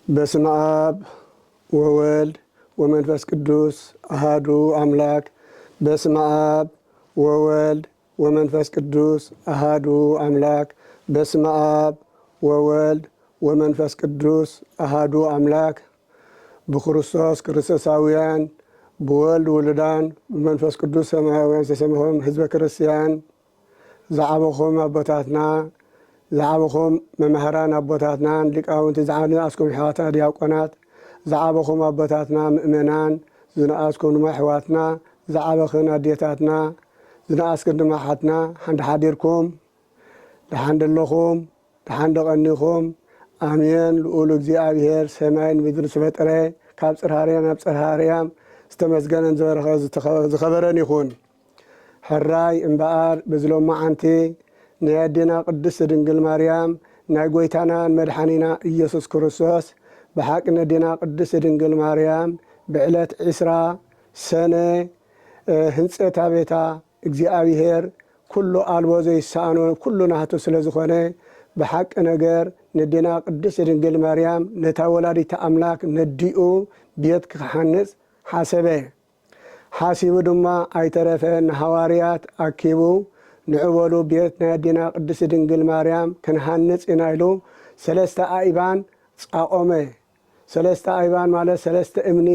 በስመ አብ ወወልድ ወመንፈስ ቅዱስ አሃዱ አምላክ። በስመ አብ ወወልድ ወመንፈስ ቅዱስ አሃዱ አምላክ። በስመ አብ ወወልድ ወመንፈስ ቅዱስ አሃዱ አምላክ። በክርስቶስ ክርስቶሳውያን ብወልድ ውሉዳን በመንፈስ ቅዱስ ሰማያውያን ዝተሰሚኹም ህዝበ ክርስቲያን ዝዓበኹም ኣቦታትና ዝዓበኹም መምህራን ኣቦታትናን ሊቃውንቲ ዝነኣስኩም ኣሕዋትና ዲያቆናት ዝዓበኹም ኣቦታትና ምእመናን ዝነኣስኩም ድማ ኣሕዋትና ዝዓበኽን ኣዴታትና ዝነኣስክን ድማ ሓትና ሓንዲ ሓዲርኩም ድሓን ደለኹም ድሓን ደቐኒኹም ኣሜን። ልኡል እግዚኣብሔር ሰማይን ምድሪ ዝፈጠረ ካብ ፅርሃርያ ናብ ፅርሃርያም ዝተመስገነን ዝኸበረን ይኹን። ሕራይ እምበኣር በዝሎመዓንቲ ናይ ኣዴና ቅድስቲ ድንግል ማርያም ናይ ጎይታናን መድሓኒና ኢየሱስ ክርስቶስ ብሓቂ ነዴና ቅድስቲ ድንግል ማርያም ብዕለት 20 ሰነ ህንፀታ ቤታ እግዚኣብሔር ኩሉ ኣልቦ ዘይሰኣኖ ኩሉ ናህቱ ስለ ዝኾነ ብሓቂ ነገር ነዴና ቅድስቲ ድንግል ማርያም ነታ ወላዲተ ኣምላክ ነዲኡ ቤት ክሓንፅ ሓሰበ። ሓሲቡ ድማ ኣይተረፈ ንሃዋርያት ኣኪቡ ንዕበሉ ቤት ናይ ኣዴና ቅድስቲ ድንግል ማርያም ክንሃንፅ ኢና ኢሉ 3 ኣእባን ፃቆመ። 3 ኣእባን ማለት 3 እምኒ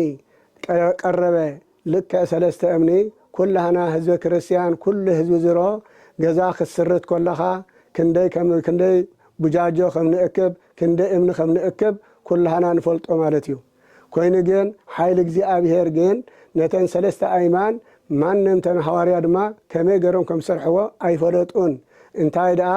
ቀረበ። ልክዕ 3 እምኒ ኩላህና ህዝበ ክርስቲያን ኩሉ ህዝቢ ዝሮ ገዛ ክስርት ኮለኻ ክንደይ ቡጃጆ ከም ንእክብ ክንደይ እምኒ ከም ንእክብ ኩላህና ንፈልጦ ማለት እዩ። ኮይኑ ግን ሓይሊ እግዚኣብሔር ግን ነተን 3 ኣእማን ማንም ተን ሃዋርያ ድማ ከመይ ገይሮም ከም ዝሰርሕዎ ኣይፈለጡን። እንታይ ደኣ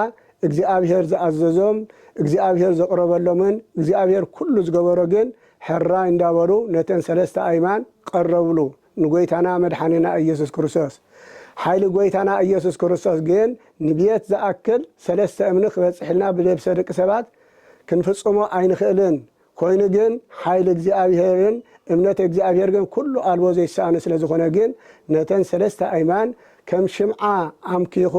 እግዚኣብሔር ዝኣዘዞም እግዚኣብሔር ዘቕረበሎምን እግዚኣብሔር ኩሉ ዝገበሮ ግን ሕራይ እንዳበሉ ነተን 3 ኣእማን ቀረብሉ ንጎይታና መድሓኒና ኢየሱስ ክርስቶስ። ሓይሊ ጎይታና ኢየሱስ ክርስቶስ ግን ንቤት ዝኣክል 3 እምኒ ክበፅሕልና ብለብሰ ደቂ ሰባት ክንፍፅሞ ኣይንኽእልን። ኮይኑ ግን ሓይሊ እግዚኣብሔርን እምነት እግዚኣብሔር ግን ኩሉ ኣልቦ ዘይሰኣኑ ስለ ዝኾነ ግን ነተን 3 ኣእማን ከም ሽምዓ ኣምኪኹ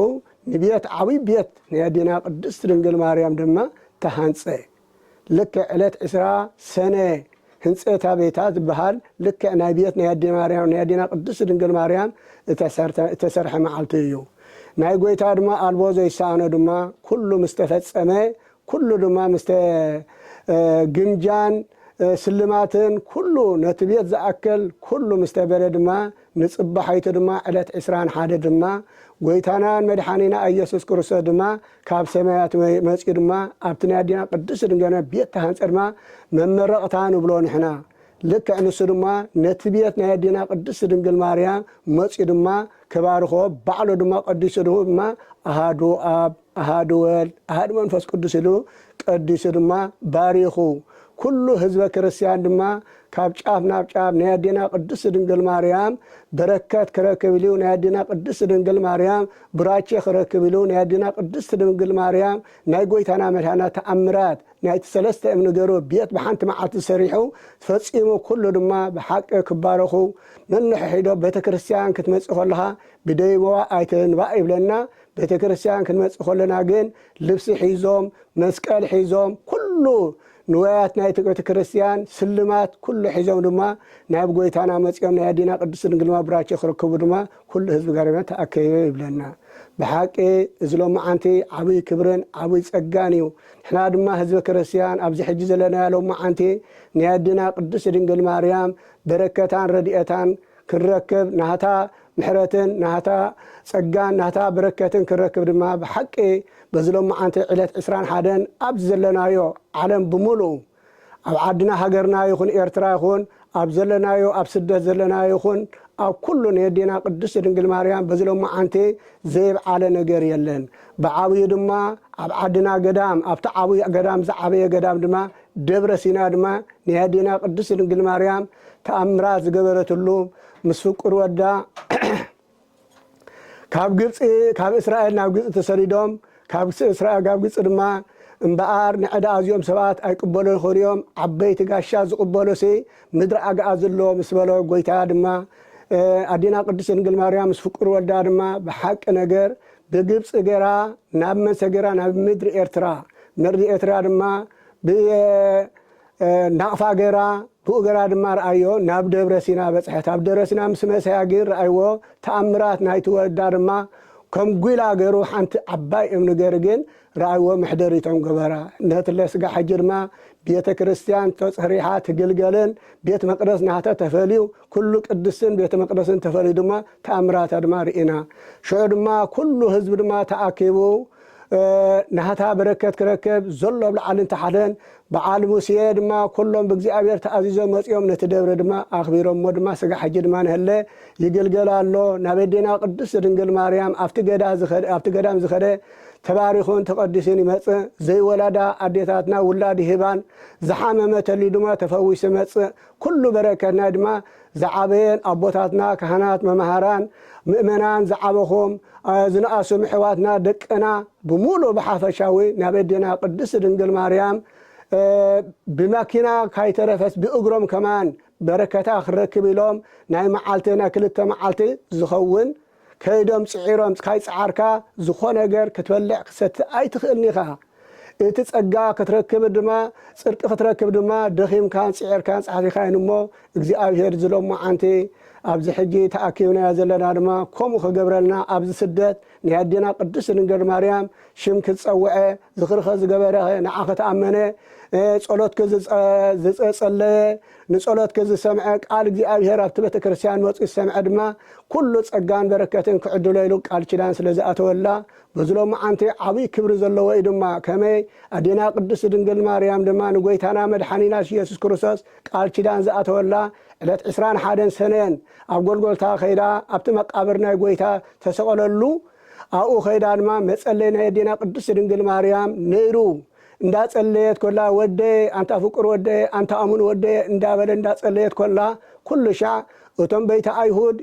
ንቤት ዓብይ ቤት ናይ ኣዴና ቅድስቲ ድንግል ማርያም ድማ ተሃንፀ። ልክዕ ዕለት 20 ሰነ ህንፀታ ቤታ ዝበሃል ልክዕ ናይ ቤት ናይ ኣዴና ቅድስቲ ድንግል ማርያም እተሰርሐ መዓልቲ እዩ። ናይ ጎይታ ድማ ኣልቦ ዘይሰኣኖ ድማ ኩሉ ምስ ተፈፀመ ኩሉ ድማ ምስ ግምጃን ስልማትን ኩሉ ነቲ ቤት ዝኣክል ኩሉ ምስ ተበለ ድማ ንፅባሓይቱ ድማ ዕለት 21 ድማ ጎይታናን መድሓኒና ኢየሱስ ክርስቶስ ድማ ካብ ሰማያት መፂኡ ድማ ኣብቲ ናይ ኣዴና ቅድስቲ ድንግል ቤት ተሃንፀ ድማ መመረቕታ ንብሎ ንሕና። ልክዕ ንሱ ድማ ነቲ ቤት ናይ ኣዴና ቅድስቲ ድንግል ማርያም መፂኡ ድማ ከባርኾ ባዕሉ ድማ ቀዲሱ ድማ ኣሃዱ ኣብ ኣሃዱ ወልድ ኣሃዱ መንፈስ ቅዱስ ኢሉ ቀዲሱ ድማ ባሪኹ ኩሉ ህዝበ ክርስቲያን ድማ ካብ ጫፍ ናብ ጫፍ ናይ ኣዴና ቅድስቲ ድንግል ማርያም በረከት ክረክብ ኢሉ ናይ ኣዴና ቅድስቲ ድንግል ማርያም ብራቼ ክረክብ ኢሉ ናይ ኣዴና ቅድስቲ ድንግል ማርያም ናይ ጎይታና መድሓኒና ተኣምራት ናይቲ 3 እምኒ ገይሩ ቤት ብሓንቲ መዓልቲ ሰሪሑ ፈፂሙ ኩሉ ድማ ብሓቂ ክባረኹ ነንሕሒዶ ቤተ ክርስቲያን ክትመፅእ ከለኻ ብደይቦዋ ኣይትንባ ይብለና። ቤተ ክርስቲያን ክንመፅእ ከለና ግን ልብሲ ሒዞም መስቀል ሒዞም ኩሉ ንዋያት ናይ ቤተ ክርስቲያን ስልማት ኩሉ ሒዞም ድማ ናብ ጎይታና መፅኦም ናይ ኣዴና ቅድስቲ ድንግል ማርያም ብራቼ ክረክቡ ድማ ኩሉ ህዝቢ ጋር ተኣከበ ይብለና። ብሓቂ እዚ ሎመዓንቲ ዓብይ ክብርን ዓብይ ፀጋን እዩ። ንሕና ድማ ህዝቢ ክርስቲያን ኣብዚ ሕጂ ዘለና ሎመዓንቲ ናይ ኣዴና ቅድስቲ ድንግል ማርያም በረከታን ረድኤታን ክንረክብ ናታ ምሕረትን ናታ ፀጋን ናታ በረከትን ክንረክብ ድማ ብሓቂ በዚ ሎመዓንቲ ዕለት 21 ኣብዚ ዘለናዮ ዓለም ብምሉእ ኣብ ዓድና ሃገርና ይኹን ኤርትራ ይኹን ኣብ ዘለናዮ ኣብ ስደት ዘለናዮ ይኹን ኣብ ኩሉ ናይ ኣዴና ቅድስቲ ድንግል ማርያም በዚ ሎመዓንቲ ዘይብዓለ ነገር የለን። ብዓብዩ ድማ ኣብ ዓድና ገዳም ኣብቲ ዓብይ ገዳም ዝዓበየ ገዳም ድማ ደብረ ሲና ድማ ናይ ኣዴና ቅድስቲ ድንግል ማርያም ተኣምራት ዝገበረትሉ ምስ ፍቁር ወዳ ካብ እስራኤል ናብ ግብፂ ተሰሪዶም ካብ እስራኤል ካብ ግብፂ ድማ እምበኣር ንዕዳ ኣዝዮም ሰባት ኣይቅበሉ ይኽእሉ እዮም። ዓበይቲ ጋሻ ዝቕበሉ ምድሪ ኣግዓ ዘለዎ ምስ በሎ ጎይታ ድማ أدينا قدس إنجيل مريم سفكر ولدارما بحق نجر بجبس جرا ناب من سجرا ناب مدر إرترا مدر إرترا دما ب نقفا جرا بوجرا دما رأيو ناب دبرسينا بس حتى دبرسينا مسمى سياجر أيوة تأمرات نهاية ولدارما كم قيلا جرو حنت عباي ابن جرجن رأيو محدريتهم جبرا نهت الله سجى حجر ما بيت كريستيان تصريحات جلجلن بيت مقدس نهتا تفليو كل قدسن بيت مقدس تفلي دما تأمرات دما رئنا شو دما كل حزب دما تأكيبو نهتا بركت كركب زلوا بالعالم تحدن بعالم سيد ما كلهم بجزء تأزيزوا مسيوم نتدبر دما أخبرهم مدما سجى حجر ما نهله يجلجل الله نبدينا قدس دنجل مريم أفتقدام زخرة تباريخون تقدسين مص زي ولدا أديتاتنا ولاد هبان زحامة متلي دما تفويس مص كل بركتنا دما زعابين أبوتاتنا كهنات ممهران مؤمنان زعابهم زنقاسو محواتنا دقنا بمولو بحافشاوي نبدينا قدس دنجل مريم بماكينة كاي ترفس بأقرم كمان بركتا خركب لهم ناي معالتنا كلتا معالتي زخون كيدم صعيرم كاي صعاركا زخونه غير كتبلع كست اي تخلنيخا اتصقا كتركب دما صرق كتركب دما دخيم كان صعير كان صحفي خاينمو اغزيابير زلوم انتي ابز حجي تاكيونا زلنا دما كوم خغبرلنا ابز سدت نيادينا قدس دنجل مريم شم كتصوعه زخرخ زغبره نعاخ تامنه ጸሎት ከዘጸለ ንጸሎት ከዘሰምዐ ቃል እግዚአብሔር ኣብቲ ቤተ ክርስቲያን መጽ ሰምዐ ድማ ኩሉ ጸጋን በረከትን ክዕድሎ ኢሉ ቃል ኪዳን ስለዚ ኣተወላ በዝሎም አንተ ዓብይ ክብሪ ዘለዎ ድማ ከመይ ኣዴና ቅድስት ድንግል ማርያም ድማ ንጎይታና መድኃኒና ኢየሱስ ክርስቶስ ቃል ኪዳን ዘኣተወላ ዕለት 21 ሰነን ኣብ ጎልጎልታ ኸይዳ ኣብቲ መቃብር ናይ ጎይታ ተሰቀለሉ ኣብኡ ኸይዳ ድማ መጸለይ ናይ ኣዴና ቅድስት ድንግል ማርያም ነይሩ እንዳጸለየት ኮላ ወደ አንተ ፍቅር ወደ አንተ አሙን ወደ እንዳበለ እንዳጸለየት ኮላ ኩሉ ሻ እቶም ቤተ አይሁድ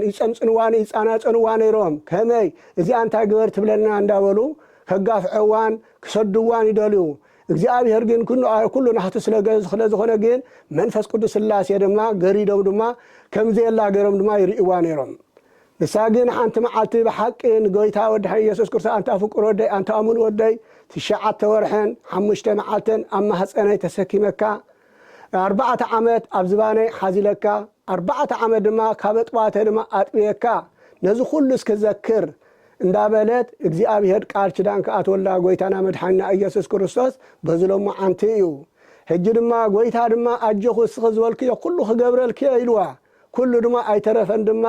ይጸንጽንዋን ይጻናጽንዋን ይሮም ከመይ እዚ አንተ ግበር ትብለና እንዳበሉ ከጋፍዕዋን ክሰድዋን ይደልዩ እግዚአብሔር ግን ኩሉ ናህተ ስለዝኾነ ግን መንፈስ ቅዱስ ስላሴ ድማ ገሪዶም ድማ ከምዘላ ገሮም ድማ ይርኢዋን ይሮም ንሳግን አንተ መዓልቲ በሐቅ ንጎይታ ወደ ኢየሱስ ክርስቶስ አንተ ፍቅር ወደ አንተ አሙን ወደ تشعت ورحن حمشت معلتن أما حسني تسكيمك 4 عامات أبزباني حزيلك 4 عامات ما كابت واتر ما أتبيك نزو خلص كذكر اندابلت እግዚአብሔር ቃል ኪዳን ከአቶላ ጎይታና መድኃኒና ኢየሱስ ክርስቶስ በዝሎም አንቴዩ ህጅድማ ጎይታ ድማ አጀኹ ስኸዝወልክ ኩሉ ኸገብረልክ ይልዋ ኩሉ ድማ አይተረፈን ድማ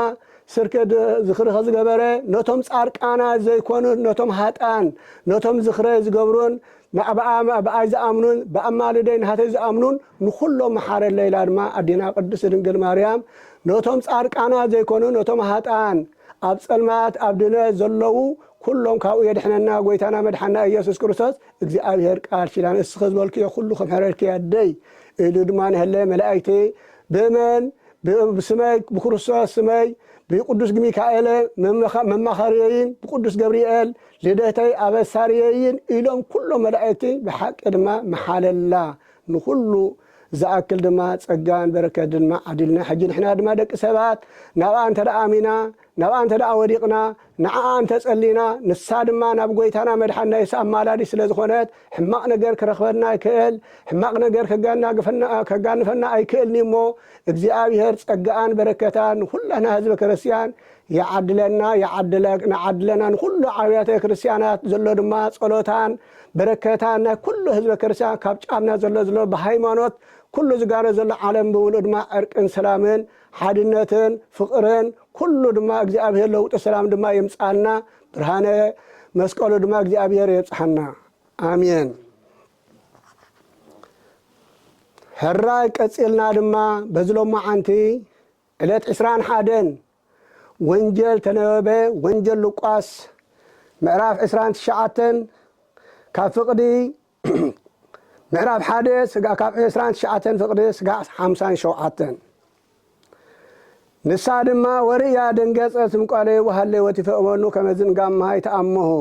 ስርከድ ዝኽሪ ኸዝገበረ ነቶም ጻርቃና ዘይኮኑ ነቶም ሃጣን ነቶም ዝኽረ ዝገብሩን በአይ ዝኣምኑን በአማልደይ ናተይ ዝኣምኑን ንኹሎም መሓረ ሌላ ድማ ኣዴና ቅድስት ድንግል ማርያም ነቶም ጻርቃና ዘይኮኑ ነቶም ሃጣን ኣብ ጸልማት ኣብ ድነት ዘለዉ ኩሎም ካብኡ የድሕነና ጎይታና መድኃኒና ኢየሱስ ክርስቶስ እግዚአብሔር ቃል ኪዳን እስኸዝበልክ ኩሉ ከምሕረልክ ያደይ ኢሉ ድማ ንህለ መላእክቲ በመን بسمي بكرسوس سمي بقدس ميكائيل ممخريين بقدس جبريل لديتي أبساريين إلهم كلهم ملائكتي بحق دما محال الله نخلو زاكل دما تسجان بركة دما عدلنا حجين إحنا دما دك سبات نبا أنت دعامنا نبا أنت دعوديقنا نعا أنت تسألينا نساد ما نبغيتنا مدحنا يسأل مالادي سلزخونات حماقنا غير كرخبرنا كيل حماقنا غير كجانا فنا أي كيل نيمو እግዚአብሔር ጸጋን በረከታን ሁላና ህዝበ ክርስቲያን ያዓድለና ሁሉ አብያተ ክርስቲያናት ዘሎ ድማ ጸሎታን በረከታን ኩሉ ህዝበ ክርስቲያን ካብ ጫምና ዘሎ በሃይማኖት ኩሉ ዝጋረ ዘሎ ዓለም ብውሉ ድማ ዕርቅን ሰላምን ሓድነትን ፍቅርን ኩሉ ድማ እግዚአብሔር ለውጥ ሰላም ድማ ይምጻና ብርሃነ መስቀሉ ድማ እግዚአብሔር ይጽሐና አሜን هراي قصيلنا دما بزلوم عنتي ዕለት 21 ወንጀል ተነበበ ወንጀል ሉቃስ ምዕራፍ 29 ካብ ፍቅዲ ምዕራፍ 1 ስጋ ካብ 29 ፍቅዲ ስጋ 57 ንሳ ድማ ወርያ ደንገጸት ምቋለ ወሃለ ወትፈወኑ ከመዝንጋም ማይ ተአመሁ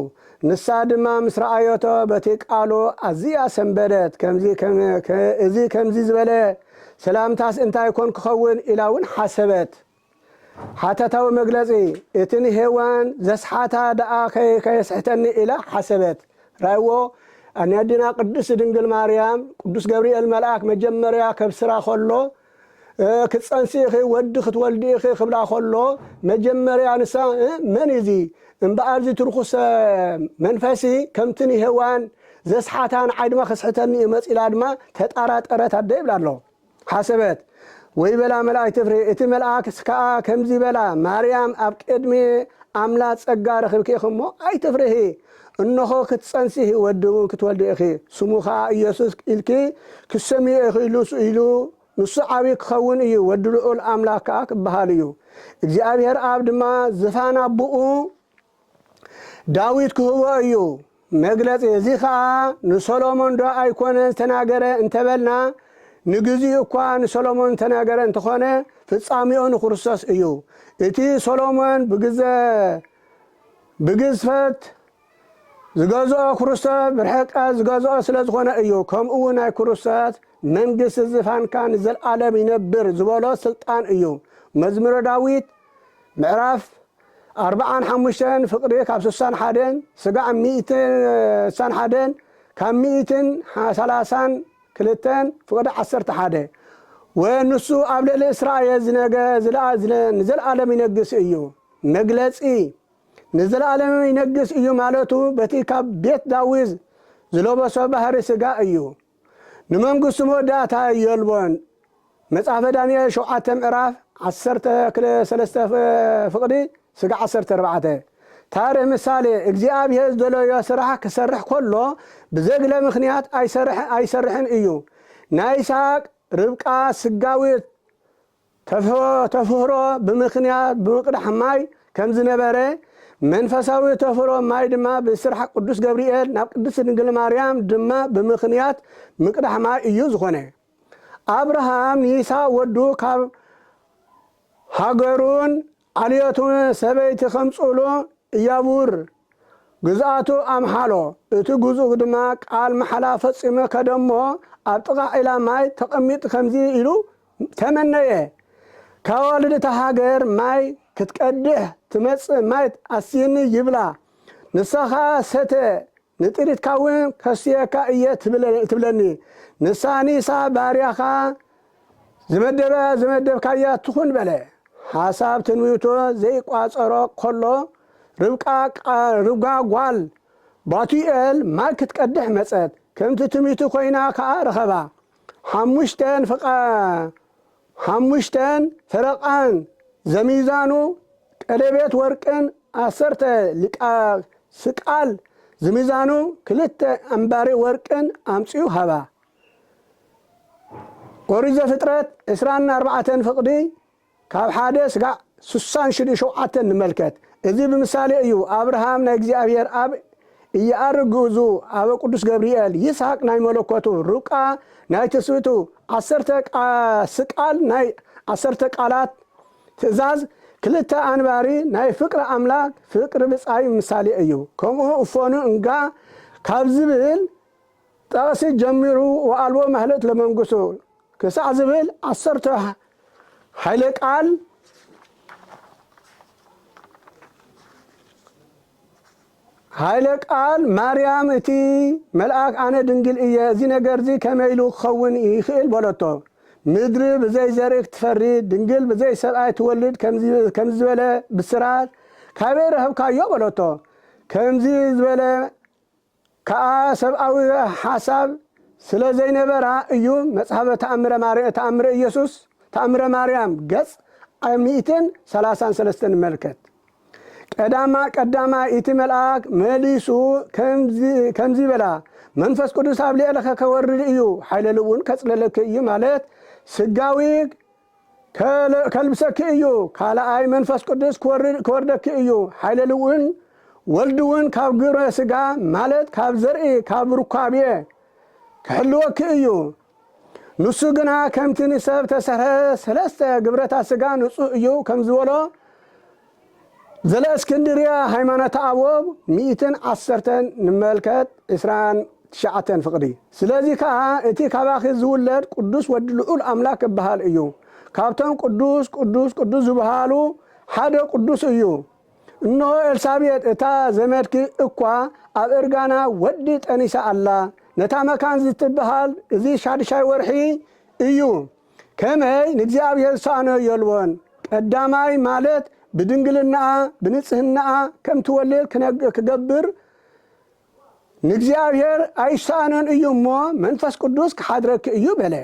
ንሳ ድማ ምስራአዮቶ በተቃሎ አዚያ ሰንበደት ከምዚ ዝበለ ሰላምታስ እንታይ ኮን ክኸውን ኢላውን ሓሰበት حتتو مجلسي اتني هوان زسحاتا دعا كيسحتني إلى حسبت رأيو أن يدنا قدس دنجل مريم قدس جبريل الملاك مجمريا كبسرا خلو كتصنسيخي ودخ تولديخي خبلا خلو مجمريا نسا من يزي ان بارزي ترخص منفسي كمتني هوان زسحاتان عيدما خسحتني مسئل عدما تتقرات قرات عدي بلالو حسبت ويبلا ملائك تفري اتي ملائك سكا كمزي بلا مريم اب قدمي املاك ጸጋ رخبكي خمو اي تفري انه كتصنسيه ودون كتولديخي سموخا ኢየሱስ ኢልኪ ክሰሚዕ ኢሉስ ኢሉ ንሱ ዓቢ ክኸውን እዩ ወዲ ልዑል ኣምላክ ከዓ ክበሃል እዩ እግዚኣብሔር ኣብ ድማ ዝፋና ኣቦኡ ዳዊት ክህቦ እዩ መግለፂ እዚ ከዓ ንሰሎሞን ዶ ኣይኮነን ዝተናገረ እንተበልና ንግዚኡ እኳ ንሰሎሞን ተናገረ እንተኾነ ፍጻሜኡ ንክርስቶስ እዩ እቲ ሰሎሞን ብግዝፈት ዝገዝኦ ክርስቶስ ብርሕቀ ዝገዝኦ ስለ ዝኾነ እዩ ከምኡ ናይ ክርስቶስ መንግስት ዝፋንካ ንዘለዓለም ይነብር ዝበሎ ስልጣን እዩ መዝሙረ ዳዊት ምዕራፍ 45 ፍቅሪ ካብ 61 ስጋዕ 161 ካብ 132 ፍቅሪ 11 ወንሱ ኣብ ልዕሊ እስራኤል ንዘለዓለም ይነግስ እዩ መግለፂ ንዘለዓለም ይነግስ እዩ ማለቱ በቲ ካብ ቤት ዳዊት ዝለበሶ ባህሪ ስጋ እዩ ንመንግስቱ መወዳእታ የልቦን መጽሐፈ ዳንኤል 7 ምዕራፍ 13 ፍቅዲ ስጋ 14 ታሪክ ምሳሌ እግዚአብሔር ዝደለዮ ስራሕ ክሰርሕ ከሎ ብዘግለ ምክንያት ኣይሰርሕን እዩ ናይ ይስሐቅ ርብቃ ስጋዊት ተፍህሮ ብምክንያት ብምቅዳሕ ማይ ከም ዝነበረ መንፈሳዊ ተፍህሮ ማይ ድማ ብስራሕ ቅዱስ ገብርኤል ናብ ቅድስት ድንግል ማርያም ድማ ብምክንያት ምቅዳሕ ማይ እዩ ዝኾነ አብርሃም ይስሐቅ ወዱ ካብ ሃገሩን ዓልየቱን ሰበይቲ ከምጽሎ እያቡር ግዛቱ አምሓሎ እቲ ጉዙእ ድማ ቃል መሓላ ፈጺመ ከደሞ ኣብ ጥቓ ዒላ ማይ ተቐሚጥ ከምዚ ኢሉ ተመነየ ካዋልድታ ሃገር ማይ ክትቀድሕ ትመጽእ ማይ ኣስየኒ ይብላ ንሳኻ ሰተ ንጥሪትካውን ከስየካ እየ ትብለኒ ንሳኒሳ ባርያኻ ዝመደብካያ ትኹን በለ ሓሳብ ትንቢቱ ዘይቋፀሮ ከሎ ርብቃ ጓል ባቱኤል ማይ ክትቀድሕ መፀት ከምቲ ትንቢቱ ኮይና ከዓ ረኸባ 5 ፈረቃን ዘሚዛኑ ቀለቤት ወርቅን 10 ሊቃ ስቃል ዘሚዛኑ 2 ኣምባሪ ወርቅን ኣምፂኡ ሃባ ኦሪት ዘፍጥረት 24 ፍቅዲ ካብ 1 ስጋዕ 67 ንመልከት እዚ ብምሳሌ እዩ አብርሃም ናይ እግዚአብሔር አብ እያርግዙ አብ ቅዱስ ገብርኤል ይስሐቅ ናይ መለኮቱ ርብቃ ናይ ተስዊቱ 10 ስቃል ናይ 10 ቃላት ትእዛዝ 2 አንባሪ ናይ ፍቅሪ አምላክ ፍቅሪ ብጻይ ምሳሌ እዩ ከምኡ እፎኑ እንጋ ካብ ዝብል ጠቅሲ ጀሚሩ ወአልቦ ማህለት ለመንግሱ ክሳዕ ዝብል 10 ኃይለ ቃል ኃይለ ቃል ማርያም እቲ መልአክ አነ ድንግል እየ እዚ ነገር እዚ ከመይሉ ክኸውን ይኽእል በለቶ ምድሪ ብዘይ ዘርእ ትፈሪ ድንግል ብዘይ ሰብኣይ ትወልድ ከምዚ ዝበለ ብስራት ካበይ ረኸብካዮ በለቶ ከምዚ ዝበለ ከዓ ሰብኣዊ ሓሳብ ስለ ዘይነበራ እዩ መጽሐፈ ተአምረ ኢየሱስ ተአምረ ማርያም ገጽ 133 መልከት ቀዳማ እቲ መልአክ መሊሱ ከምዚ በላ መንፈስ ቅዱስ ኣብ ልዕለኻ ከወርድ እዩ ኃይለ ልውን ከጽለለክ እዩ ማለት ስጋዊ ከልብሰክ እዩ ካልኣይ መንፈስ ቅዱስ ከወርደክ እዩ ኃይለ ልውን ወልድውን ካብ ግብረ ስጋ ማለት ካብ ዘርኢ ካብ ሩካብየ ክሕልወክ እዩ ንሱ ግና ከምቲ ንሰብ ተሰርሐ 3 ግብረታ ስጋ ንጹህ እዩ ከም ዝበሎ ዘለ እስክንድርያ ሃይማኖት አቦብ 110 ንመልከት 29 ፍቅዲ ስለዚህ ከዓ እቲ ካባኺ ዝውለድ ቅዱስ ወዲ ልዑል አምላክ ይበሃል እዩ ካብቶም ቅዱስ ዝበሃሉ ሓደ ቅዱስ እዩ እነሆ ኤልሳቤጥ እታ ዘመድኪ እኳ ኣብ እርጋና ወዲ ጠኒሳ ኣላ ነታ መካን ዝትበሃል እዚ ሻድሻይ ወርሒ እዩ ከመይ ንእግዚአብሔር ሳነ የልወን ቀዳማይ ማለት ብድንግልናኣ ብንጽህናኣ ከም ትወልድ ክገብር ንእግዚአብሔር ኣይሳነን እዩ እሞ መንፈስ ቅዱስ ክሓድረክ እዩ በለ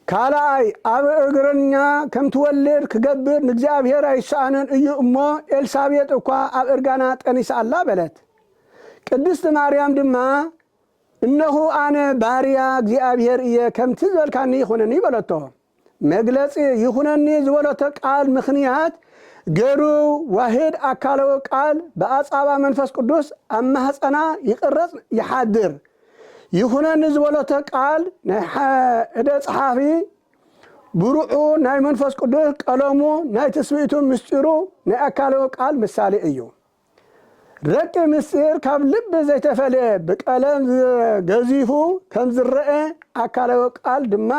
ካልኣይ ኣብ እግረኛ ከም ትወልድ ክገብር ንእግዚአብሔር ኣይሳነን እዩ እሞ ኤልሳቤጥ እኳ ኣብ እርጋና ጠኒሳ ኣላ በለት ቅድስት ማርያም ድማ እነሆ ኣነ ባርያ እግዚአብሔር እየ ከምቲ ዝበልካኒ ይኹነኒ በለቶ መግለጺ ይኹነኒ ዝበለቶ ቃል ምኽንያት ገሩ ዋሂድ አካላዊ ቃል በአጻባ መንፈስ ቅዱስ ኣብ ማህፀና ይቅረጽ ይሓድር ይኹነኒ ዝበለቶ ቃል ናይ እደ ጸሓፊ ብሩዑ ናይ መንፈስ ቅዱስ ቀለሙ ናይ ትስብእቱ ምስጢሩ ናይ አካላዊ ቃል ምሳሌ እዩ ረቂ ምስጢር ካብ ልብ ዘይተፈልየ ብቀለም ገዚፉ ከም ዝረአ አካላዊ ቃል ድማ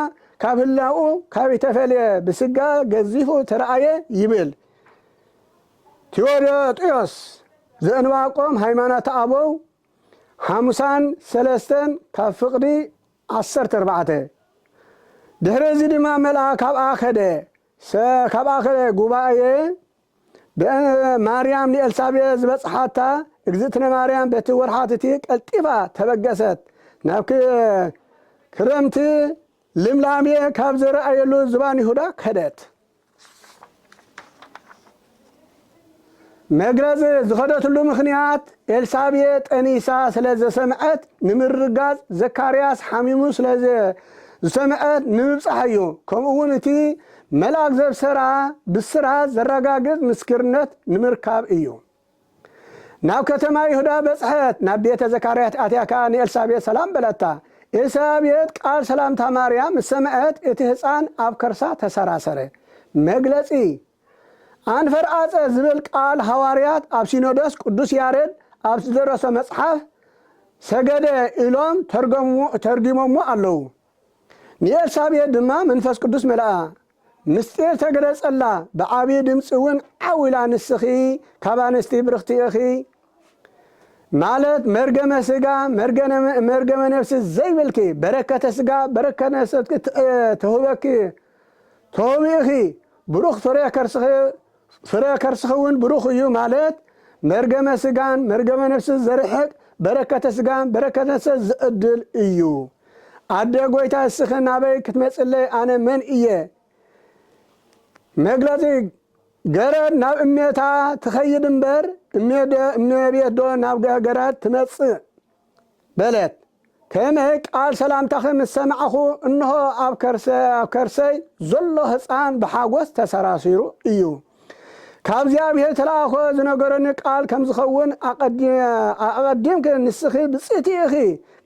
ካብ ህላኡ ካብ የተፈልየ ብስጋ ገዚፉ ተረአየ ይብል ቴዎዶጥዮስ ዘእንባቆም ሃይማኖት አበው 53 ካብ ፍቅዲ 14 ድሕረዚ ድማ መልአክ ካብ አኸደ ጉባኤ ማርያም ንኤልሳቤጥ ዝበጽሓታ እግዝእትነ ማርያም በቲ ወርሓትቲ ቀልጢፋ ተበገሰት ናብ ክረምቲ ልምላሜ ካብ ዝረአየሉ ዝባን ይሁዳ ከደት መግለጽ ዝኸደትሉ ምኽንያት ኤልሳቤጥ ጠኒሳ ስለ ዘሰምዐት ንምርጋጽ ዘካርያስ ሓሚሙ ስለ ዝሰምዐት ንምብጻሕ እዩ ከምኡውን እቲ መልአክ ዘብሰራ ብስራት ዘረጋግጽ ምስክርነት ንምርካብ እዩ ናብ ከተማ ይሁዳ በጽሐት ናብ ቤተ ዘካርያስ ኣትያካ ንኤልሳቤጥ ሰላም በለታ ኤልሳቤጥ ቃል ሰላምታ ማርያም ሰምዐት እቲ ህፃን ኣብ ከርሳ ተሰራሰረ መግለጺ አንፈርአጸ ዝብል ቃል ሐዋርያት ኣብ ሲኖዶስ ቅዱስ ያሬድ ኣብ ዝደረሰ መጽሐፍ ሰገደ ኢሎም ተርጉሞሞ ኣለዉ ንኤልሳቤጥ ድማ መንፈስ ቅዱስ መልአ ምስጢር ተገለጸላ ብዓብዪ ድምፂ እውን ዓዊላ ንስኺ ካብ ኣንስቲ ብርኽቲ ኢኺ ማለት መርገመ ስጋ መርገመ ነፍሲ ዘይብልኪ በረከተ ስጋ በረከተ ነፍሲ ተህበኪ ተህቢእኺ ብሩኽ ፍሬ ከርስኸውን ብሩኽ እዩ ማለት መርገመ ስጋን መርገመ ነፍሲ ዘርሕቅ በረከተ ስጋን በረከተ ነፍሲ ዝዕድል እዩ ኣደ ጎይታ እስኺ ናበይ ክትመጽለይ ኣነ መን እየ መግለጺ ገረድ ናብ እሜታ ትኸይድ እምበር እመቤት ዶ ናብ ገረድ ትመጽእ በለት ከመይ ቃል ሰላምታኺ ምስ ሰማዕኹ እንሆ ኣብ ከርሰይ ዘሎ ህፃን ብሓጎስ ተሰራሲሩ እዩ ካብ እግዚአብሔር ተላእኮ ዝነገረኒ ቃል ከም ዝኸውን ኣቐዲምክ ንስኺ ብጽእቲ ኢኺ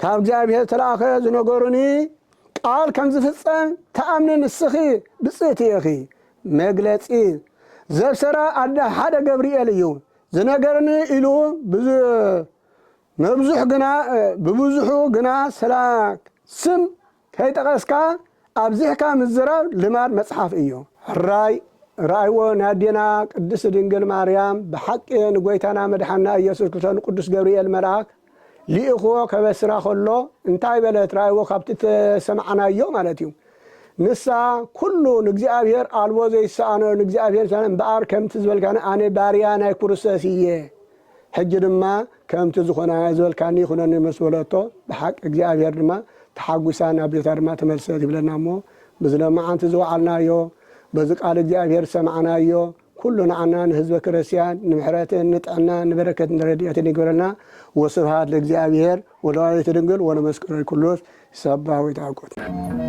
ካብ እግዚአብሔር ተላእኮ ዝነገሩኒ ቃል ከም ዝፍጸም ተኣምኒ ንስኺ ብጽእቲ ኢኺ መግለጺ ዘብሰራ ሓደ ገብርኤል እዩ ዝነገረኒ ኢሉ ብብዙሑ ግና ስም ከይጠቐስካ ኣብዚሕካ ምዝራብ ልማድ መጽሓፍ እዩ ራእይዎ ናዴና ቅድስት ድንግል ማርያም ብሓቂ ንጎይታና መድሓና ኢየሱስ ክርስቶስ ቅዱስ ገብርኤል መልአክ ሊእኽዎ ከበስራ ከሎ እንታይ በለት ራእይዎ ካብቲ ተሰማዕናዮ ማለት እዩ ንሳ ኩሉ ንእግዚአብሔር አልቦ ዘይሰአኖ ንእግዚአብሔር እምበኣር ከምቲ ዝበልካነ ኣነ ባርያ ናይ ክርስቶስ እየ ሕጂ ድማ ከምቲ ዝኾነ ዝበልካኒ ይኹነኒ ምስ በለቶ ብሓቂ እግዚአብሔር ድማ ተሓጒሳ ናብ ቤታ ድማ ተመልሰት ይብለና እሞ ብዝለማዓንቲ ዝወዓልናዮ በዚ ቃል እግዚአብሔር ሰማዕናዮ ኩሉ ንዓና ንህዝበ ክርስቲያን ንምሕረትን ንጥዕና ንበረከት ንረድኤትን ይግበረልና ወስብሃት ለእግዚአብሔር ወለወላዲቱ ድንግል ወለመስቀሉ ቅዱስ ይትባረክ ወይትባረክ